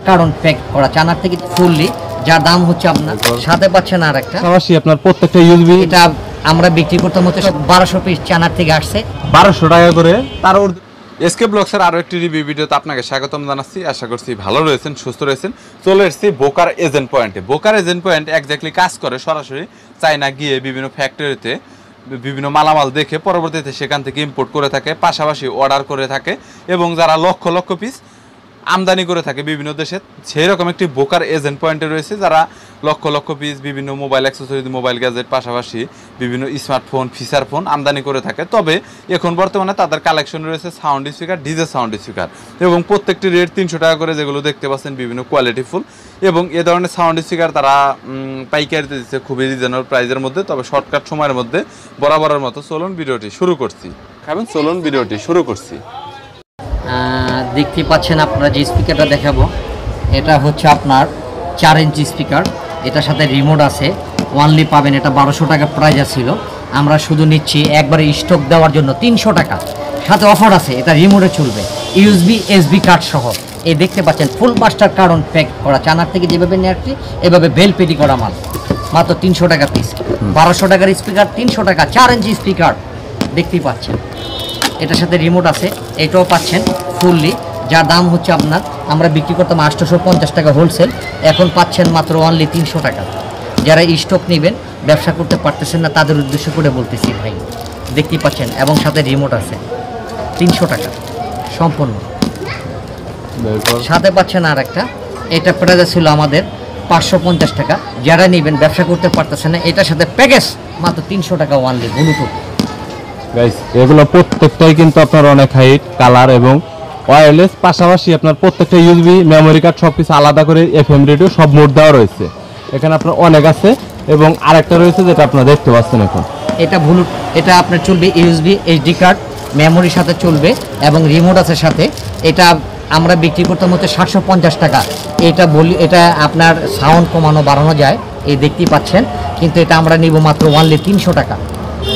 কারণ প্যাক করা চায়না থেকে ফুললি, যার দাম হচ্ছে আপনার সাথে পাচ্ছেন আর একটা পাশাপাশি আপনার প্রত্যেকটা ইউএসবি এটা আমরা বিক্রি করতাম হচ্ছে 1200 পিস চায়না থেকে আসছে 1200 টাকা করে। তার এসকে ব্লগসের আরো একটি রিভিউ ভিডিওতে আপনাকে স্বাগতম জানাচ্ছি। আশা করছি ভালো রয়েছেন, সুস্থ রয়েছেন। চলে এসেছি বোকার এজেন্ট পয়েন্টে। বোকার এজেন্ট পয়েন্ট এক্স্যাক্টলি কাজ করে সরাসরি চায়না গিয়ে বিভিন্ন ফ্যাক্টরিতে বিভিন্ন মালামাল দেখে পরবর্তীতে সেখান থেকে ইম্পোর্ট করে থাকে, পাশাপাশি অর্ডার করে থাকে এবং যারা লক্ষ লক্ষ পিস আমদানি করে থাকে বিভিন্ন দেশে, সেই রকম একটি বোকার এজেন্ট পয়েন্টে রয়েছে যারা লক্ষ লক্ষ পিস বিভিন্ন মোবাইল অ্যাক্সেসরি, মোবাইল গ্যাজেট, পাশাপাশি বিভিন্ন স্মার্টফোন, ফিচার ফোন আমদানি করে থাকে। তবে এখন বর্তমানে তাদের কালেকশন রয়েছে sound speaker, DJ sound speaker, এবং প্রত্যেকটি রেট 300 টাকা করে, যেগুলো দেখতে পাচ্ছেন বিভিন্ন কোয়ালিটিফুল। এবং এ ধরনের সাউন্ড স্পিকার তারা পাইকারিতে দিচ্ছে খুবই রিজনেবল প্রাইসের মধ্যে। তবে শর্টকাট সময়ের মধ্যে বরাবরের মতো চলুন ভিডিওটি শুরু করছি। দেখতে পাচ্ছেন আপনারা যে স্পিকারটা দেখাবো, এটা হচ্ছে আপনার 4 ইঞ্চি স্পিকার, এটার সাথে রিমোট আছে। ওয়ানলি পাবেন, এটা 1200 টাকা প্রাইস ছিল, আমরা শুধু নিচ্ছি একবারে স্টক দেওয়ার জন্য 300 টাকা। সাথে অফার আছে, এটা রিমোটে চলবে, ইউএসবি এসবি কার্ড সহ। এই দেখতে পাচ্ছেন ফুল মাস্টার কারণ প্যাক করা চায়না থেকে যেভাবে নেওয়াচ্ছি এভাবে বেল পেটি করা মাল, মাত্র 300 টাকা পিস। 1200 টাকার স্পিকার 300 টাকা, 4 ইঞ্চি স্পিকার দেখতেই পাচ্ছেন। এটার সাথে রিমোট আছে, এটাও পাচ্ছেন ফুললি, যার দাম হচ্ছে আপনার আমরা বিক্রি করতাম 850 টাকা হোলসেল, এখন পাচ্ছেন মাত্র অনলি 300 টাকা। যারা স্টক নেবেন, ব্যবসা করতে পারতেছেন না, তাদের উদ্দেশ্য করে বলতেছি ভাই, দেখতেই পাচ্ছেন। এবং সাথে রিমোট আছে 300 টাকা সম্পূর্ণ। সাথে পাচ্ছেন আর একটা, এটা প্রাইস ছিল আমাদের 550 টাকা। যারা নেবেন, ব্যবসা করতে পারতেছেন না, এটার সাথে প্যাকেজ মাত্র 300 টাকা ওয়ানলি ব্লুটুথ। গাইস এগুলো প্রত্যেকটাই কিন্তু আপনার অনেক হাইট, কালার এবং ওয়্যারলেস, পাশাপাশি আপনার প্রত্যেকটা ইউএসবি, মেমোরি কার্ড সবকিছু আলাদা করে, এফএম রেডিও সব মোড দেওয়া রয়েছে। এখানে আপনার অনেক আছে এবং আরেকটা রয়েছে যেটা আপনারা দেখতে পাচ্ছেন এখন, এটা ব্লুটুথ, এটা আপনার চলবে ইউএসবি, এইচডি কার্ড, মেমোরির সাথে চলবে এবং রিমোট আছে সাথে। এটা আমরা বিক্রি করতাম হচ্ছে 750 টাকা। এটা বলি, এটা আপনার সাউন্ড কমানো বাড়ানো যায়, এই দেখতেই পাচ্ছেন, কিন্তু এটা আমরা নিব মাত্র ওয়ানলি 300 টাকা।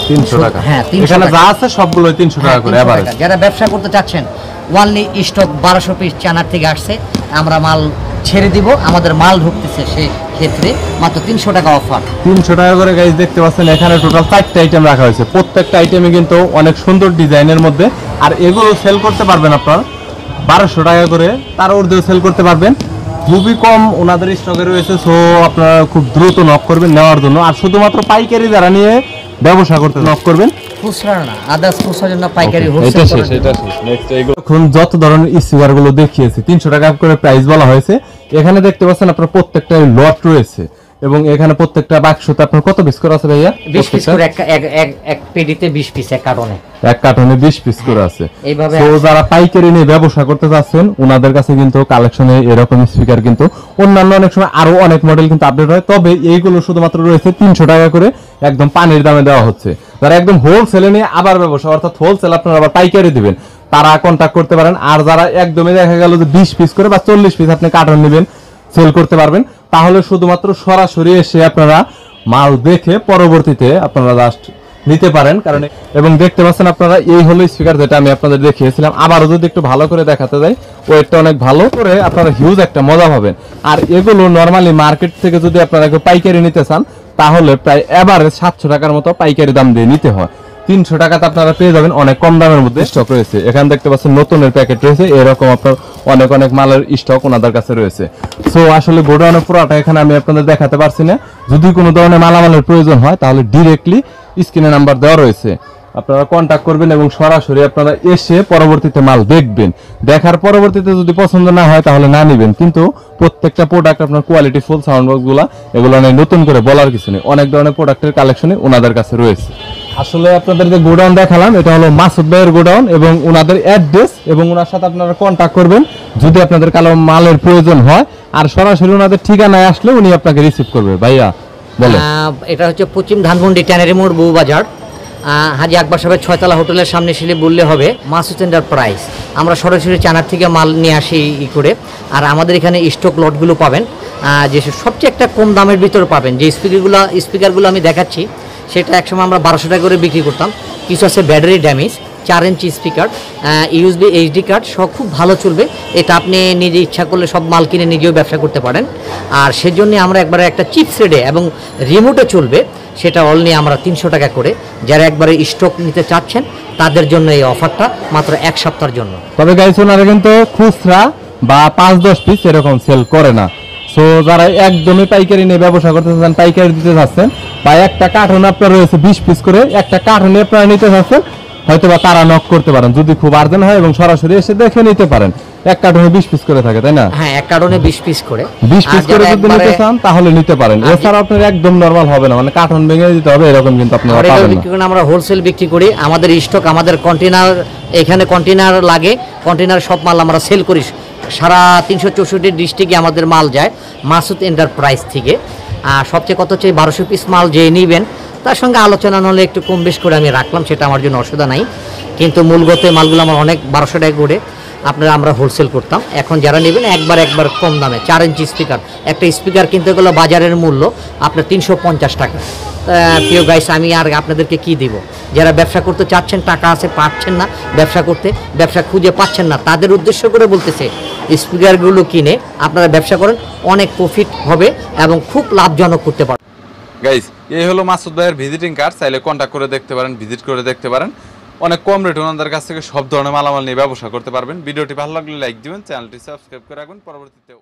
300 টাকা, হ্যাঁ 300 এখানে টাকা যা আছে সবগুলোই 300 টাকা করে এভারেজ। যারা ব্যবসা করতে চাচ্ছেন, ওয়ানলি স্টক 1200 পিস চায়না থেকে আসছে, আমরা মাল ছেড়ে দিব, আমাদের মাল ঢুকতেছে, সেই ক্ষেত্রে মাত্র 300 টাকা অফার। 300 টাকা করে গাইস দেখতে পাচ্ছেন। এখানে টোটাল 4টা আইটেম রাখা হয়েছে, প্রত্যেকটা আইটেমে কিন্তু অনেক সুন্দর ডিজাইনের মধ্যে। আর এগুলো সেল করতে পারবেন আপনার 1200 টাকা করে, তার ঊর্ধ্বেও সেল করতে পারবেন। খুবই কম ওনাদের স্টকে রয়েছে, সো আপনারা খুব দ্রুত নক করবেন নেওয়ার জন্য। আর শুধুমাত্র পাইকারি যারা নিয়ে ব্যবসা করতে নক করবেন, খুচরা না, আদার্স খুচরার জন্য পাইকারি হোলসেল। এটা শেষ। নেক্সট এইগুলো এখন যত ধরনের স্পিকার গুলো দেখিয়েছি 300 টাকা করে প্রাইস বলা হয়েছে। এখানে দেখতে পাচ্ছেন আপনার প্রত্যেকটা লট রয়েছে এবং এখানে প্রত্যেকটা বাক্সতে আপনার কত পিস করে আছে ভাইয়া? 20 পিস করে, এক পেডিতে 20 পিস, এক কার্টনে 20 পিস করে আছে। এইভাবে তো যারা পাইকারি নিয়ে ব্যবসা করতে চাচ্ছেন, ওনাদের কাছে কিন্তু কালেকশনে এরকম স্পিকার কিন্তু অন্যান্য অনেক সময় আরো অনেক মডেল কিন্তু আপডেট হয়। তবে এইগুলো শুধুমাত্র রয়েছে 300 টাকা করে, একদম পানির দামে দেওয়া হচ্ছে। যারা একদম হোলসেলে নিয়ে আবার ব্যবসা, অর্থাৎ হোলসেল আপনারা আবার পাইকারি দিবেন, তারা কন্ট্যাক্ট করতে পারেন। আর যারা একদমই দেখা গেল যে 20 পিস করে বা 40 পিস আপনি কার্টন নেবেন, সেল করতে পারবেন, তাহলে শুধুমাত্র সরাসরি এসে আপনারা মাল দেখে পরবর্তীতে আপনারা জাস্ট নিতে পারেন। কারণ এবং দেখতে পাচ্ছেন আপনারা, এই হলো স্পিকার যেটা আমি আপনাদের দেখিয়েছিলাম। আবারও যদি একটু ভালো করে দেখাতে যাই, ওয়েটটা অনেক ভালো করে, আপনারা হিউজ একটা মজা পাবেন। আর এগুলো নর্মালি মার্কেট থেকে যদি আপনারা পাইকারি নিতে চান, তাহলে প্রায় এভারেজ 700 টাকার মতো পাইকারি দাম দিয়ে নিতে হয়। 300 টাকাতে আপনারা পেয়ে যাবেন অনেক কম দামের মধ্যে। স্টক রয়েছে এখানে দেখতে পাচ্ছেন, নতুনের প্যাকেট রয়েছে, এরকম আপনার অনেক মালের স্টক ওনাদের কাছে রয়েছে। সো আসলে গোডাউনের পুরোটা এখানে আমি আপনাদের দেখাতে পারছি না। যদি কোনো ধরনের মালামালের প্রয়োজন হয়, তাহলে ডিরেক্টলি স্ক্রিনে নাম্বার দেওয়া রয়েছে, আপনারা কন্ট্যাক্ট করবেন এবং সরাসরি আপনারা এসে পরবর্তীতে মাল দেখবেন। দেখার পরবর্তীতে যদি পছন্দ না হয়, তাহলে না নেবেন। কিন্তু প্রত্যেকটা প্রোডাক্ট আপনার কোয়ালিটি ফুল, সাউন্ড বক্স গুলা এগুলো নতুন করে বলার কিছু নেই, অনেক ধরনের প্রোডাক্টের কালেকশনে ওনাদের কাছে রয়েছে। আসলে আপনাদের যে গোডাউন দেখালাম, এটা হলো মাসুদ ভাইয়ের গোডাউন এবং ওনাদের অ্যাড্রেস, এবং ওনার সাথে আপনারা কন্ট্যাক্ট করবেন যদি আপনাদের কালো মালের প্রয়োজন হয়। আর সরাসরি ওনাদের ঠিকানায় আসলে উনি আপনাকে রিসিভ করবে। ভাইয়া বলেন। এটা হচ্ছে পশ্চিম ধানমন্ডি ট্যানারি মোড়, বউ বাজার, হাজি আকবর সাহেবের 6তলা হোটেলের সামনে এসে বললে হবে মাসুদ এন্টারপ্রাইজ। আমরা সরাসরি চায়না থেকে মাল নিয়ে আসি করে। আর আমাদের এখানে স্টক লটগুলো পাবেন, যে সবচেয়ে একটা কম দামের ভিতরে পাবেন। যে স্পিকারগুলো আমি দেখাচ্ছি, সেটা একসময় আমরা 1200 টাকা করে বিক্রি করতাম। কিছু আছে battery damage, 4 inch speaker, USB HD card সব খুব ভালো চলবে। এটা আপনি নিজে ইচ্ছা করলে সব মাল কিনে নিজেও ব্যবসা করতে পারেন। আর সেজন্য আমরা একবারে একটা চিপ সেটে এবং রিমোটে চলবে সেটা অনলি আমরা 300 টাকা করে। যারা একবারে স্টক নিতে চাচ্ছেন তাদের জন্য এই অফারটা মাত্র 1 সপ্তাহের জন্য। তবে গাইস ওনারা কিন্তু খুচরা বা 5-10 পিস এরকম সেল করে না। সো যারা একদমই পাইকারি নিয়ে ব্যবসা করতে চাচ্ছেন, পাইকারি দিতে চাচ্ছেন, বা একটা কার্টন আপনার রয়েছে 20 পিস করে, একটা কার্টনে আপনারা নিতে চাচ্ছেন, হয়তো বা তারা নক করতে পারেন যদি খুব আর্জেন্ট হয়, এবং সরাসরি এসে দেখে নিতে পারেন। এক কার্টনে 20 পিস করে থাকে, তাই না? হ্যাঁ, এক কার্টনে 20 পিস করে। 20 পিস করে যদি নিতে চান তাহলে নিতে পারেন। এছাড়া আপনার একদম নরমাল হবে না, মানে কার্টন ভেঙে দিতে হবে, এরকম কিন্তু আপনারা পাবেন না। আমরা হোলসেল বিক্রি করি, আমাদের স্টক, আমাদের কন্টেনার, এখানে কন্টেনার লাগে, কন্টেনার সব মাল আমরা সেল করি। সারা 364 ডিস্ট্রিক্টে আমাদের মাল যায় মাসুদ এন্টারপ্রাইজ থেকে। আর সবচেয়ে কত হচ্ছে 1200 পিস মাল যে নেবেন তার সঙ্গে আলোচনা হলে একটু কম বেশ করে আমি রাখলাম, সেটা আমার জন্য অসুবিধা নাই। কিন্তু মূলগত মালগুলো আমার অনেক 1200 টাকা করে আপনারা আমরা হোলসেল করতাম। এখন যারা নেবেন একবার কম দামে 4 ইঞ্চি স্পিকার, একটা স্পিকার কিনতে গেলে বাজারের মূল্য আপনার 350 টাকা। প্রিয় গাইস, আমি আর আপনাদেরকে কি দেব? যারা ব্যবসা করতে চাচ্ছেন, টাকা আছে, পাচ্ছেন না ব্যবসা করতে, ব্যবসা খুঁজে পাচ্ছেন না, তাদের উদ্দেশ্য করে বলতেছে স্পিকারগুলো কিনে আপনারা ব্যবসা করেন, অনেক প্রফিট হবে এবং খুব লাভজনক করতে পারেন। গাইস, এই হলো মাসুদ ভাইয়ের ভিজিটিং কার্ড, চাইলে কন্ট্যাক্ট করে দেখতে পারেন, ভিজিট করে দেখতে পারেন। অনেক কম রেট ওনাদের কাছ থেকে সব ধরনের মালামাল নিয়ে ব্যবসা করতে পারবেন। ভিডিওটি ভালো লাগলে লাইক দিবেন, চ্যানেলটি সাবস্ক্রাইব করে রাখবেন। পরবর্তীতে